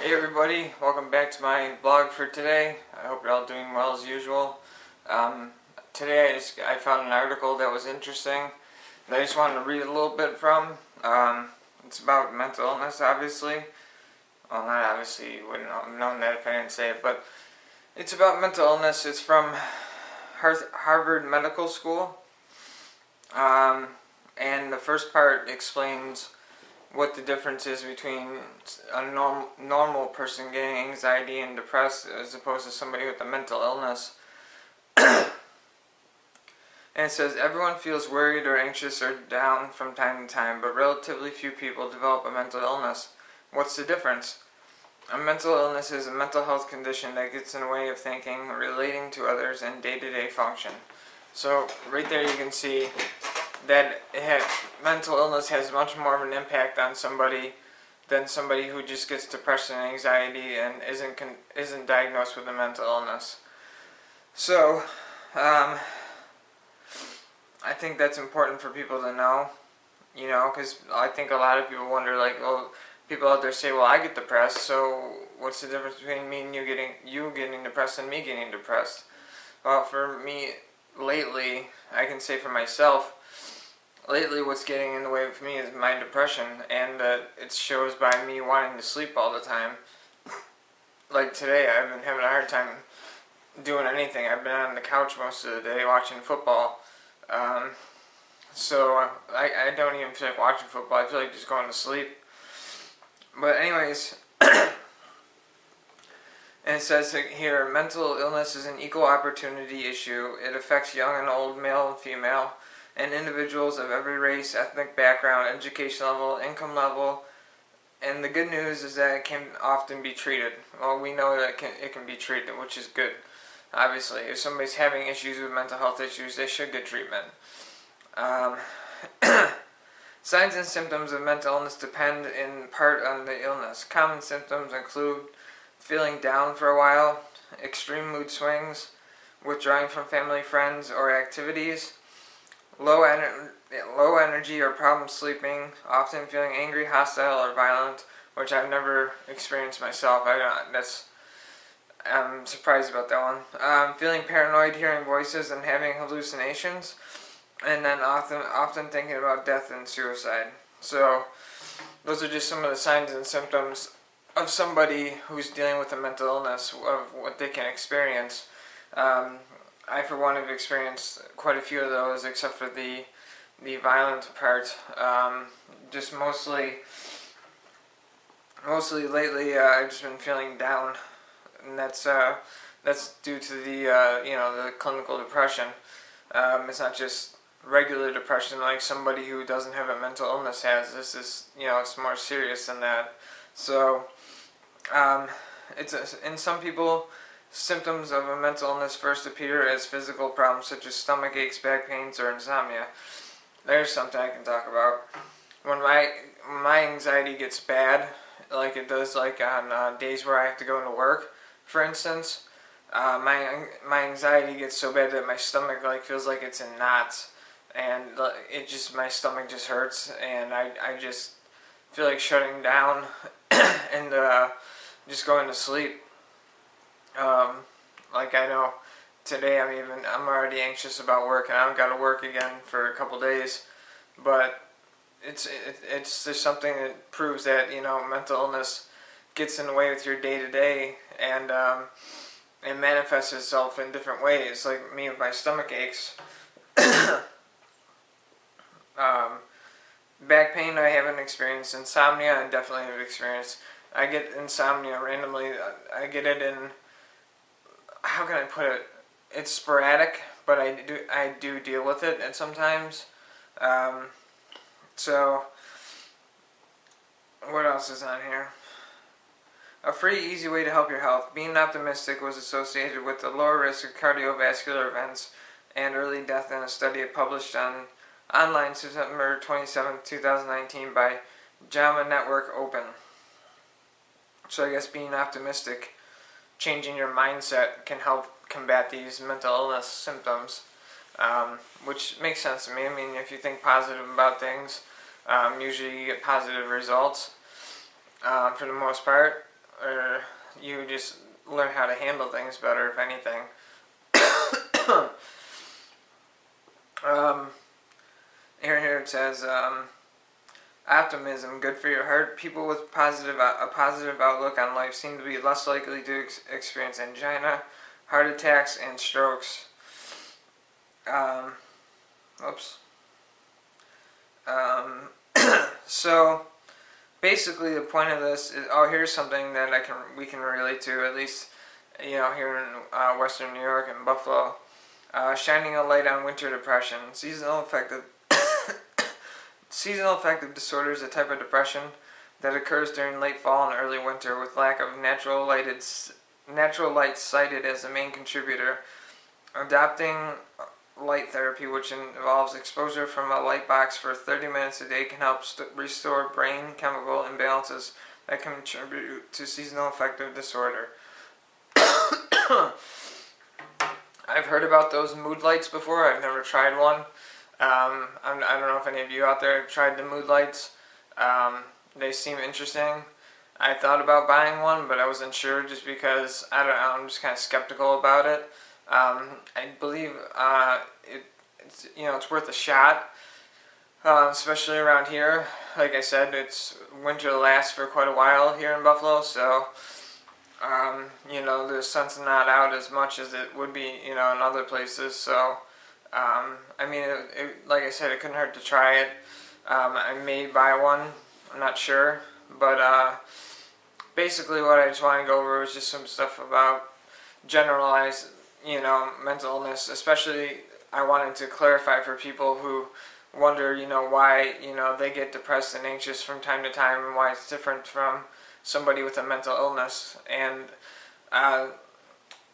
Hey everybody, welcome back to my blog for today. I hope you're all doing well as usual. Today I found an article that was interesting that I just wanted to read a little bit from. It's about mental illness, obviously. Well, not obviously, you wouldn't have known that if I didn't say it, but it's about mental illness. It's from Harvard Medical School. And the first part explains what the difference is between a normal person getting anxiety and depressed as opposed to somebody with a mental illness. And it says, everyone feels worried or anxious or down from time to time, but relatively few people develop a mental illness. What's the difference? A mental illness is a mental health condition that gets in the way of thinking, relating to others, and day-to-day function. So right there you can see that mental illness has much more of an impact on somebody than somebody who just gets depression and anxiety and isn't diagnosed with a mental illness. So, I think that's important for people to know, because I think a lot of people wonder, people out there say, well, I get depressed, so what's the difference between me and you getting depressed and me getting depressed? Well, for me, lately, I can say for myself, lately what's getting in the way of me is my depression, and it shows by me wanting to sleep all the time. Like today, I've been having a hard time doing anything. I've been on the couch most of the day watching football. So I don't even feel like watching football. I feel like just going to sleep. But anyways, and it says here, mental illness is an equal opportunity issue. It affects young and old, male and female, and individuals of every race, ethnic background, education level, income level. And the good news is that it can often be treated. Well, we know that it can be treated, which is good. Obviously, if somebody's having issues with mental health issues, they should get treatment. Signs and symptoms of mental illness depend in part on the illness. Common symptoms include feeling down for a while, extreme mood swings, withdrawing from family, friends, or activities, low energy or problem sleeping, often feeling angry, hostile, or violent, which I've never experienced myself. I'm surprised about that one. Feeling paranoid, hearing voices, and having hallucinations, and then often thinking about death and suicide. So those are just some of the signs and symptoms of somebody who's dealing with a mental illness, of what they can experience. I, for one, have experienced quite a few of those, except for the violent part. Just mostly lately, I've just been feeling down, and that's due to the clinical depression. It's not just regular depression like somebody who doesn't have a mental illness has. This is, it's more serious than that. So, in some people, symptoms of a mental illness first appear as physical problems such as stomach aches, back pains, or insomnia. There's something I can talk about. When my anxiety gets bad, like it does on days where I have to go into work, for instance, my anxiety gets so bad that my stomach feels like it's in knots, and my stomach just hurts, and I just feel like shutting down and just going to sleep. I know today I'm already anxious about work, and I haven't got to work again for a couple days, but it's just something that proves that mental illness gets in the way with your day-to-day, and it manifests itself in different ways. Like me with my stomach aches. Back pain I haven't experienced. Insomnia I definitely have experienced. I get insomnia randomly. I get it in, how can I put it? It's sporadic, but I do deal with it and sometimes. So what else is on here? A free, easy way to help your health. Being optimistic was associated with a lower risk of cardiovascular events and early death in a study published online September 27, 2019 by JAMA Network Open. So I guess being optimistic, changing your mindset, can help combat these mental illness symptoms, which makes sense to me. If you think positive about things, usually you get positive results for the most part. or you just learn how to handle things better, if anything. Here it says, optimism, good for your heart. People with a positive outlook on life seem to be less likely to experience angina, heart attacks, and strokes. Oops. So basically, the point of this is, here's something that we can relate to, at least, here in Western New York and Buffalo. Shining a light on winter depression. Seasonal affective disorder is a type of depression that occurs during late fall and early winter, with lack of natural light cited as the main contributor. Adopting light therapy, which involves exposure from a light box for 30 minutes a day, can help restore brain chemical imbalances that contribute to seasonal affective disorder. I've heard about those mood lights before. I've never tried one. I don't know if any of you out there have tried the mood lights. They seem interesting. I thought about buying one, but I wasn't sure just because, I don't know, I'm just kind of skeptical about it. I believe it's worth a shot, especially around here. Like I said, winter lasts for quite a while here in Buffalo, so the sun's not out as much as it would be, in other places. So, like I said, it couldn't hurt to try it. I may buy one. I'm not sure, but basically, what I just want to go over was just some stuff about generalized, mental illness. Especially, I wanted to clarify for people who wonder, why, they get depressed and anxious from time to time, and why it's different from somebody with a mental illness. And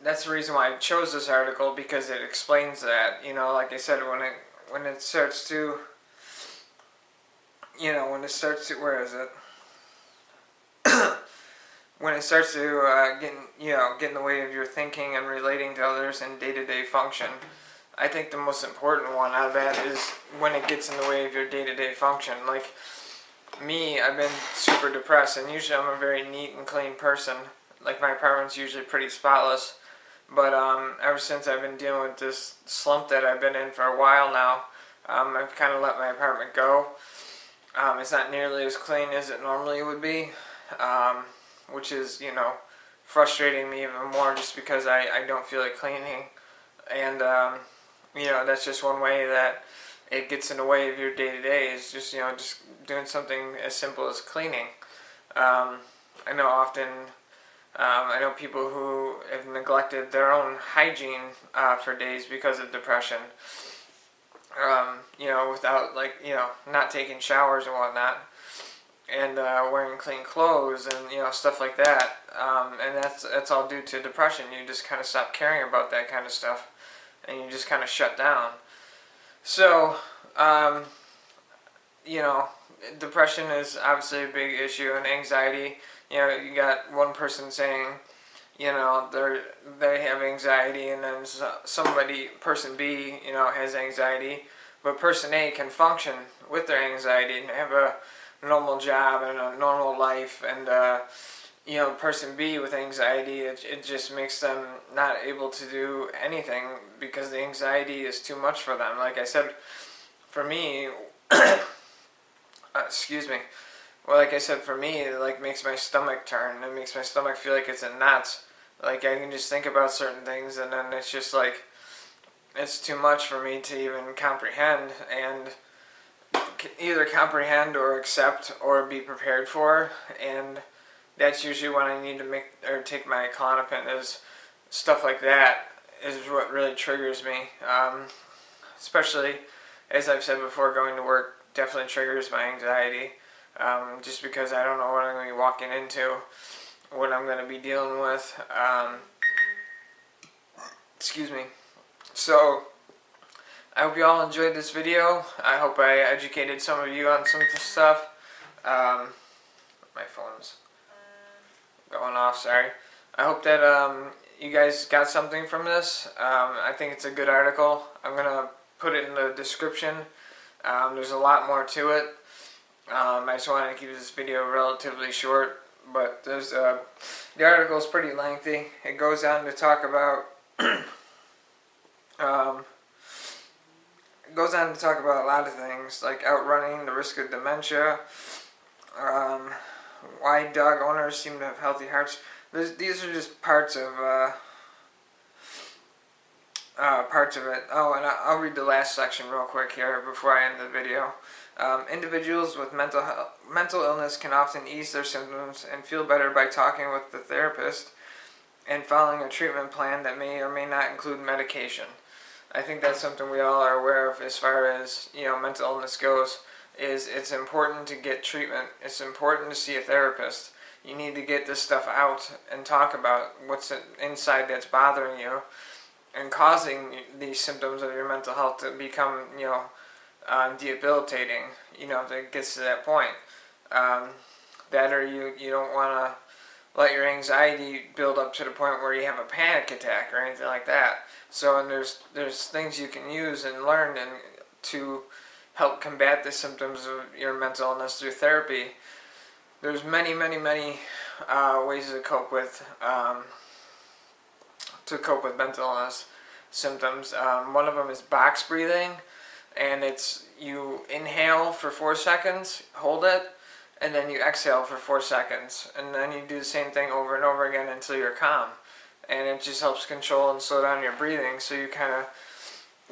that's the reason why I chose this article, because it explains that. Like I said, when it starts to, where is it? When it starts to get in the way of your thinking and relating to others in day-to-day function. I think the most important one out of that is when it gets in the way of your day-to-day function. Like me, I've been super depressed, and usually I'm a very neat and clean person. Like, my apartment's usually pretty spotless. But ever since I've been dealing with this slump that I've been in for a while now, I've kind of let my apartment go. It's not nearly as clean as it normally would be, which is, frustrating me even more, just because I don't feel like cleaning. And, that's just one way that it gets in the way of your day-to-day, is just, just doing something as simple as cleaning. I know people who have neglected their own hygiene for days because of depression. Without, not taking showers and whatnot, and wearing clean clothes and, stuff like that. And that's all due to depression. You just kind of stop caring about that kind of stuff, and you just kind of shut down. So, depression is obviously a big issue, and anxiety. You got one person saying, they have anxiety, and then person B, has anxiety, but person A can function with their anxiety and have a normal job and a normal life, and person B with anxiety, it just makes them not able to do anything because the anxiety is too much for them. Like I said, for me, excuse me. Well, like I said, for me, it makes my stomach turn. It makes my stomach feel like it's in knots. Like, I can just think about certain things, and then it's just it's too much for me to even comprehend, and either comprehend or accept or be prepared for. And that's usually when I need to take my Klonopin. Is stuff like that is what really triggers me. Especially, as I've said before, going to work definitely triggers my anxiety. Just because I don't know what I'm going to be walking into, what I'm going to be dealing with. Excuse me. So, I hope you all enjoyed this video. I hope I educated some of you on some of this stuff. My phone's going off, sorry. I hope that you guys got something from this. I think it's a good article. I'm going to put it in the description. There's a lot more to it. I just wanted to keep this video relatively short, but there's the article is pretty lengthy. It goes on to talk about a lot of things like outrunning the risk of dementia, why dog owners seem to have healthy hearts. These are just parts of it. Oh, and I'll read the last section real quick here before I end the video. Individuals with mental illness can often ease their symptoms and feel better by talking with the therapist and following a treatment plan that may or may not include medication. I think that's something we all are aware of as far as, mental illness goes, is it's important to get treatment. It's important to see a therapist. You need to get this stuff out and talk about what's inside that's bothering you and causing these symptoms of your mental health to become, debilitating, if it gets to that point. That or you don't want to let your anxiety build up to the point where you have a panic attack or anything like that. So, and there's things you can use and learn and to help combat the symptoms of your mental illness through therapy. There's many ways to cope with mental illness symptoms. One of them is box breathing, and it's you inhale for 4 seconds, hold it, and then you exhale for 4 seconds, and then you do the same thing over and over again until you're calm. And it just helps control and slow down your breathing, so you kind of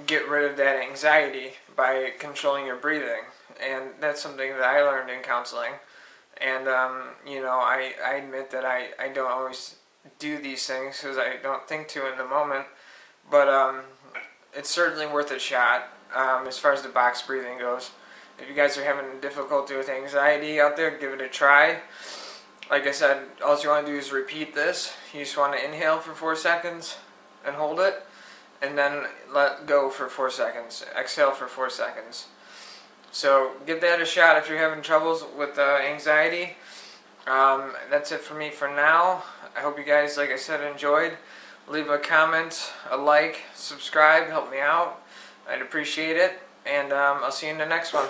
get rid of that anxiety by controlling your breathing. And that's something that I learned in counseling. And, I admit that I don't always do these things because I don't think to in the moment. But it's certainly worth a shot as far as the box breathing goes. If you guys are having difficulty with anxiety out there, give it a try. Like I said, all you want to do is repeat this. You just want to inhale for 4 seconds and hold it, and then let go for 4 seconds. Exhale for 4 seconds. So give that a shot if you're having troubles with anxiety. That's it for me for now. I hope you guys, like I said, enjoyed. Leave a comment, a like, subscribe, help me out. I'd appreciate it. And I'll see you in the next one.